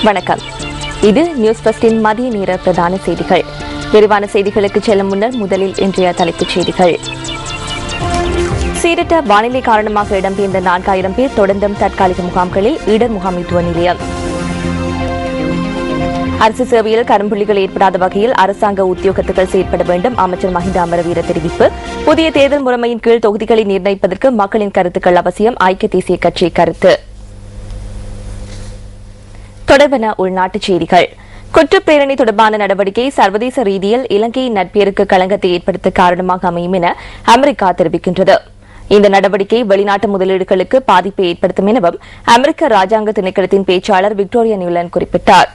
வணக்கம். இது நியூஸ் ஃபர்ஸ்டின் மதிய நேர பிரதான செய்திகள். விரிவான செய்திகளுக்கு செல்லும் முன்னர் முதலில் இன்றைய தலைப்புச் செய்திகள். சீரற்ற வானிலை காரணமாக இடம்பெயர்ந்த 4000 பேர் தொடர்ந்தும் தற்காலிக முகாம்களில் இடர் முகாமைத்துவ நிலையம். அரசு சேவையில் கரும்புள்ளிகள் ஏற்படாத வகையில் அரசாங்க உத்தியோகத்துகள் செயற்பட வேண்டும். அமைச்சர் மஹிந்த அமரவீர தெரிவிப்பு. புதிய தேர்தல் முறைமையின் கீழ் தொகுதிகளை நிர்ணயிப்பதற்கு மக்களின் கருத்துக்கள் அவசியம். ஐக்கிய தேசிய கட்சி கருத்து. தொடர்பான உள்நாட்டுச் செய்திகள். குற்றப்பேரணி தொடர்பான நடவடிக்கை சர்வதேச ரீதியில் இலங்கையின் நட்பேருக்கு களங்கத்தை ஏற்படுத்த காரணமாக அமையும் என அமெரிக்கா தெரிவிக்கின்றது. இந்த நடவடிக்கை வெளிநாட்டு முதலீடுகளுக்கு பாதிப்பை ஏற்படுத்தும் எனவும் அமெரிக்க ராஜாங்க திணைக்களத்தின் பேச்சாளர் விக்டோரியா நியூலண்ட் குறிப்பிட்டார்.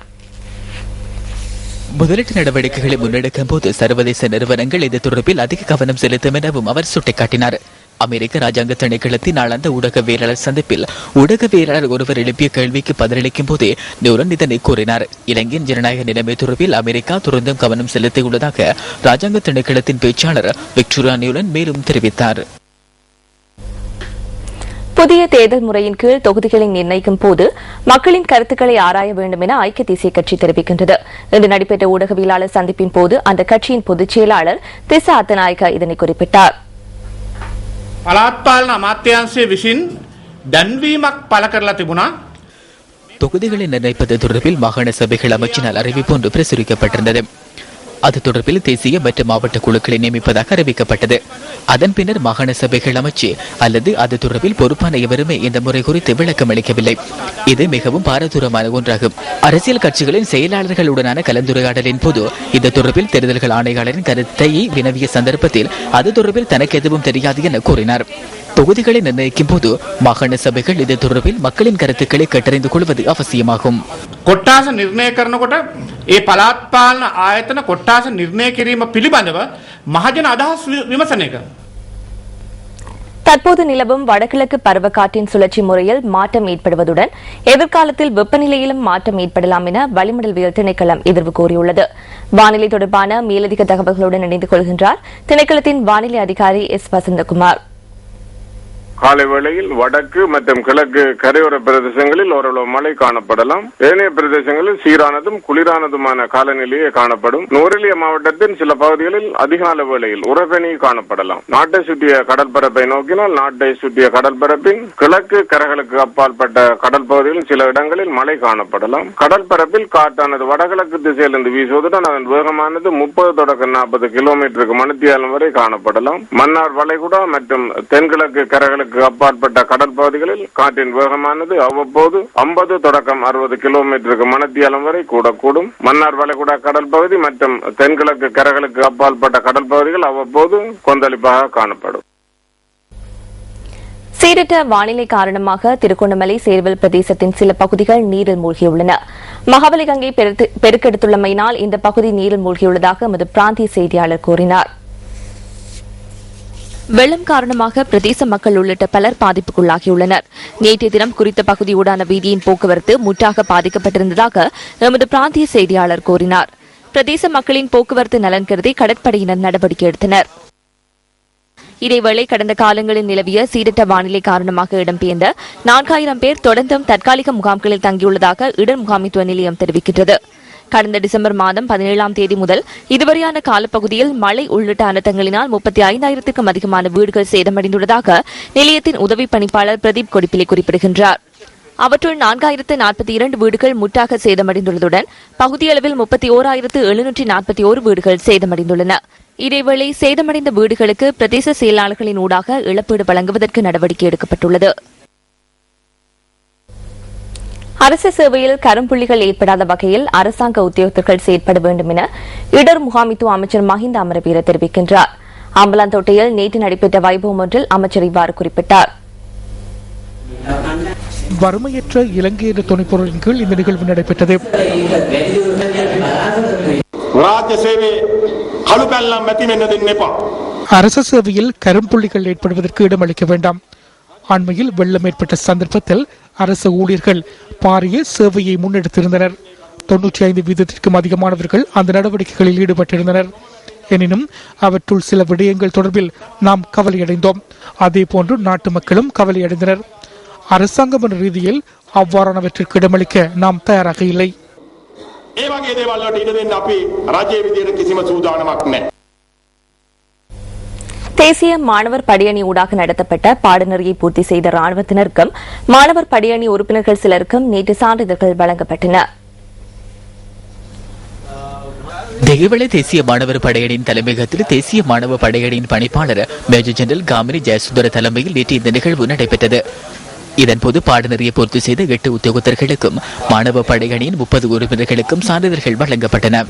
முதலீட்டு நடவடிக்கைகளை முன்னெடுக்கும் போது சர்வதேச நிறுவனங்கள் இது தொடர்பில் அதிக கவனம் செலுத்தும் எனவும் அவர் சுட்டிக்காட்டினார். அமெரிக்க ராஜாங்க திணைக்களத்தின் நாளாந்த ஊடகவியலாளர் சந்திப்பில் ஊடகவியலாளர் ஒருவர் எழுப்பிய கேள்விக்கு பதிலளிக்கும் போதே நியூலண்ட் இதனை கூறினார். இலங்கையின் ஜனநாயக நிலைமை தொடர்பில் அமெரிக்கா தொடர்ந்தும் கவனம் செலுத்தியுள்ளதாக ராஜாங்க திணைக்களத்தின் பேச்சாளர் விக்டோரியா நியூலண்ட் மேலும் தெரிவித்தார். புதிய தேர்தல் முறையின் கீழ் தொகுதிகளை நிர்ணயிக்கும் போது மக்களின் கருத்துக்களை ஆராய வேண்டும் என ஐக்கிய தேசிய கட்சி தெரிவிக்கின்றது. இன்று நடைபெற்ற ஊடகவியலாளர் சந்திப்பின் போது அந்த கட்சியின் பொதுச் செயலாளர் திசா அத்தநாயக்க இதனை குறிப்பிட்டார். පළාත් අමාත්‍යාංශය විසින් දැන්වීමක් පළ කරලා තිබුණා. தொகுதிகளை நிர்ணயிப்பது தொடர்பில் மாகாண சபைகள் அமைச்சினால் அறிவிப்பு ஒன்று பிரசுரிக்கப்பட்டிருந்தது. அது தொடர்பில் தேசிய மற்றும் மாவட்ட குழுக்களை நியமிப்பதாக அறிவிக்கப்பட்டது. அதன் பின்னர் மாகாண சபைகள் அமைச்சு அல்லது அது தொடர்பில் பொறுப்பான எவருமே இந்த முறை குறித்து விளக்கம் அளிக்கவில்லை. இது மிகவும் பாரதூரமான ஒன்றாகும். அரசியல் கட்சிகளின் செயலாளர்களுடனான கலந்துரையாடலின் போது இது தொடர்பில் தேர்தல்கள் ஆணையாளரின் கருத்தை வினவிய சந்தர்ப்பத்தில் அது தொடர்பில் தனக்கு எதுவும் தெரியாது என கூறினார். தொகுதிகளை நிர்ணயிக்கும் போது மாகாண சபைகள் இது தொடர்பில் மக்களின் கருத்துக்களை கேட்டறிந்து கொள்வது அவசியமாகும். කොට්ටාස නිර්ණය කරනකොට ඒ පළාත් පාලන ආයතන කොට්ටාස නිර්ණය කිරීම පිළිබඳව මහජන අදහස් විමසන එක. தற்போது நிலவும் வடகிழக்கு பருவக்காற்றின் சுழற்சி முறையில் மாற்றம் ஏற்படுவதுடன் எதிர்காலத்தில் வெப்பநிலையிலும் மாற்றம் ஏற்படலாம் என வளிமண்டலவியல் திணைக்களம் எதிர்வு கூறியுள்ளது. வானிலை தொடர்பான மேலதிக தகவல்களுடன் இணைந்து கொள்கின்றார் திணைக்களத்தின் வானிலை அதிகாரி எஸ் வசந்தகுமார். காலை வேளையில் வடக்கு மற்றும் கிழக்கு கரையோர பிரதேசங்களில் ஓரளவு மழை காணப்படலாம். ஏனைய பிரதேசங்களில் சீரானதும் குளிரானதுமான காலநிலையே காணப்படும். நுவரெலியா மாவட்டத்தின் சில பகுதிகளில் அதிகால வேளையில் உறைபனி காணப்படலாம். நாட்டை சுற்றிய கடற்பரப்பை நோக்கினால் நாட்டை சுற்றிய கடற்பரப்பின் கிழக்கு கரைகளுக்கு அப்பாற்பட்ட கடல் பகுதிகளில் சில இடங்களில் மழை காணப்படலாம். கடற்பரப்பில் காற்றானது வடகிழக்கு திசையிலிருந்து வீசுவதுடன் அதன் வேகமானது 30 தொடக்க 40 கிலோமீட்டருக்கு மணித்தியாலம் வரை காணப்படலாம். மன்னார் வளைகுடா மற்றும் தென்கிழக்கு கரைகளுக்கு அப்பாற்பட்ட கடல் பகுதிகளில் காற்றின் வேகமானது அவ்வப்போது 50 தொடக்கம் 60 கிலோமீட்டருக்கு மணித்தியாலம் வரை கூடக்கூடும். மன்னார் வளைகுடா கடல் பகுதி மற்றும் தென்கிழக்கு கரைகளுக்கு அப்பாற்பட்ட கடல் பகுதிகள் அவ்வப்போது கொந்தளிப்பாக காணப்படும். சீரற்ற வானிலை காரணமாக திருகோணமலை சேர்வல் பிரதேசத்தின் சில பகுதிகள் நீரில் மூழ்கியுள்ளன. மகாவலி கங்கை பெருக்கெடுத்துள்ளமையினால் இந்த பகுதி நீரில் மூழ்கியுள்ளதாக எமது பிராந்திய செய்தியாளர் கூறினார். வெள்ளம் காரணமாக பிரதேச மக்கள் உள்ளிட்ட பலர் பாதிப்புக்குள்ளாகியுள்ளனர். நேற்றைய தினம் குறித்த பகுதியூடான வீதியின் போக்குவரத்து முற்றாக பாதிக்கப்பட்டிருந்ததாக எமது பிராந்திய செய்தியாளர் கூறினார். பிரதேச மக்களின் போக்குவரத்து நலன் கருதி கடற்படையினர் நடவடிக்கை எடுத்தனர். இதேவேளை கடந்த காலங்களில் நிலவிய சீரற்ற வானிலை காரணமாக இடம்பெயர்ந்த 4000 பேர் தொடர்ந்தும் தற்காலிக முகாம்களில் தங்கியுள்ளதாக இடர் முகாமைத்துவ நிலையம் தெரிவிக்கின்றது. கடந்த டிசம்பர் மாதம் 17ஆம் தேதி முதல் இதுவரையான காலப்பகுதியில் மழை உள்ளிட்ட அனர்த்தங்களினால் 35,000க்கும் அதிகமான வீடுகள் சேதமடைந்துள்ளதாக நிலையத்தின் உதவி பணிப்பாளர் பிரதீப் கொடிப்பிலை குறிப்பிடுகின்றார். அவற்றுள் 4042 வீடுகள் முற்றாக சேதமடைந்துள்ளதுடன் பகுதியளவில் 31,741 வீடுகள் சேதமடைந்துள்ளன. இதேவேளை சேதமடைந்த வீடுகளுக்கு பிரதேச செயலாளர்களின் ஊடாக இழப்பீடு வழங்குவதற்கு நடவடிக்கை எடுக்கப்பட்டுள்ளது. அரசு சேவையில் கரும்புள்ளிகள் ஏற்படாத வகையில் அரசாங்க உத்தியோகத்தர்கள் செயற்பட வேண்டும் என இடர் முகாமைத்துவ அமைச்சர் மஹிந்த அமரவீர தெரிவிக்கின்றார். அம்பலாந்தோட்டையில் நேற்று நடைபெற்ற வைபவம் ஒன்றில் அமைச்சர் இவ்வாறு குறிப்பிட்டார். வறுமையற்ற இலங்கை என்ற துணைப்பொருளின் கீழ் இந்த நிகழ்வு நடைபெற்றது. அரசு சேவையில் கரும்புள்ளிகள் ஏற்படுவதற்கு இடமளிக்க வேண்டாம். அண்மையில் வெள்ளம் ஏற்பட்ட சந்தர்ப்பத்தில் அரசு ஊழியர்கள் பாரிய சேவையை முன்னெடுத்திருந்தனர். 95% அதிகமானவர்கள் அந்த நடவடிக்கைகளில் ஈடுபட்டிருந்தனர். எனினும் அவற்றுள் சில விடயங்கள் தொடர்பில் நாம் கவலையடைந்தோம். அதே போன்று நாட்டு மக்களும் கவலையடைந்தனர். அரசாங்கம் என்ற ரீதியில் அவ்வாறானவற்றிற்கு இடமளிக்க நாம் தயாராக இல்லை. தேசிய மாணவர் படையணி ஊடாக நடத்தப்பட்ட பாடநெறியை பூர்த்தி செய்த ராணுவத்தினருக்கும் மாணவர் படையணி உறுப்பினர்கள் சிலருக்கும் நேற்று சான்றிதழ்கள் வழங்கப்பட்டன. தெய்வளை தேசிய மாணவர் படையணியின் தலைமையகத்தில் தேசிய மாணவ படையணியின் பணிப்பாளர் மேஜர் ஜெனரல் காமினி ஜெயசுந்தர தலைமையில் நேற்று இந்த நிகழ்வு நடைபெற்றது. இதன்போது பாடநெறியை பூர்த்தி செய்த 8 உத்தியோகத்தர்களுக்கும் மாணவ படையணியின் 30 உறுப்பினர்களுக்கும் சான்றிதழ்கள் வழங்கப்பட்டன.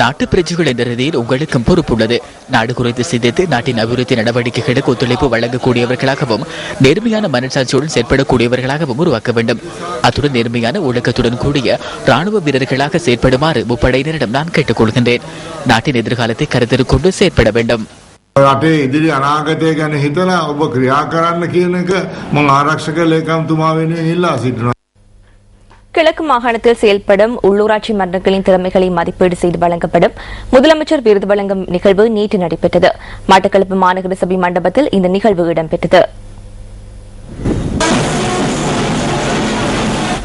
நாட்டு பிரஜைகள் என்ற ரீதியில் உங்களுக்கும் பொறுப்புள்ளது. நாடு குறித்து சிந்தித்து நாட்டின் அபிவிருத்தி நடவடிக்கைகளுக்கு ஒத்துழைப்பு வழங்கக்கூடியவர்களாகவும் நேர்மையான மனசாட்சியுடன் செயற்படக்கூடியவர்களாகவும் உருவாக்க வேண்டும். அத்துடன் நேர்மையான ஒழுக்கத்துடன் கூடிய ராணுவ வீரர்களாக செயற்படுமாறு முப்படையினரிடம் நான் கேட்டுக் கொள்கின்றேன். நாட்டின் எதிர்காலத்தை கருத்தில் கொண்டு செயற்பட வேண்டும். රටේ ඉදිරි අනාගතය ගැන හිතලා ඔබ ක්‍රියා කරන්න කියන එක මම ආරක්ෂක ලේකම්තුමා වෙනුවෙන් ඉල්ලා සිටිනවා. கிழக்கு மாகாணத்தில் செயல்படும் உள்ளூராட்சி மன்றங்களின் திறமைகளை மதிப்பீடு செய்து வழங்கப்படும் முதலமைச்சர் விருது வழங்கும் நிகழ்வு நேற்று நடைபெற்றது. மட்டக்களப்பு மாநகர சபை மண்டபத்தில் இந்த நிகழ்வு இடம்பெற்றது.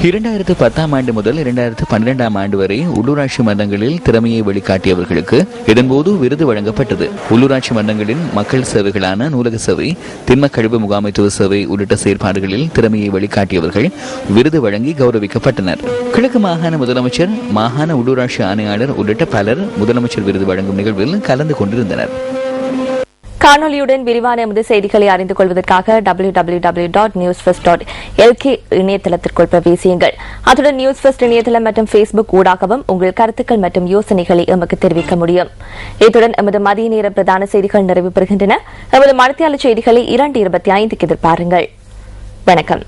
2010ஆம் ஆண்டு முதல் 2012ஆம் ஆண்டு வரை உள்ளூராட்சி மன்றங்களில் திறமையை வெளிக்காட்டியவர்களுக்கு இதன்போது விருது வழங்கப்பட்டது. உள்ளூராட்சி மன்றங்களின் மக்கள் சேவைகளான நூலக சேவை, திண்ம கழிவு முகாமைத்துவ சேவை உள்ளிட்ட செயற்பாடுகளில் திறமையை வெளிக்காட்டியவர்கள் விருது வழங்கி கௌரவிக்கப்பட்டனர். கிழக்கு மாகாண முதலமைச்சர், மாகாண உள்ளூராட்சி ஆணையாளர் உள்ளிட்ட பலர் முதலமைச்சர் விருது வழங்கும் நிகழ்வில் கலந்து கொண்டிருந்தனர். காணொலியுடன் விரிவான எமது செய்திகளை அறிந்து கொள்வதற்காக www.newsfirst.lk இணையதளத்திற்குள் பிரவேசியுங்கள். அத்துடன் நியூஸ் ஃபர்ஸ்ட் இணையதளம் மற்றும் Facebook ஊடாகவும் உங்கள் கருத்துக்கள் மற்றும் யோசனைகளை எமக்கு தெரிவிக்க முடியும். இத்துடன் எமது மதிய நேர பிரதான செய்திகள் நிறைவு பெறுகின்றன. எமது மணித்தியால செய்திகளை 2:25 எதிர்பாருங்கள். வணக்கம்.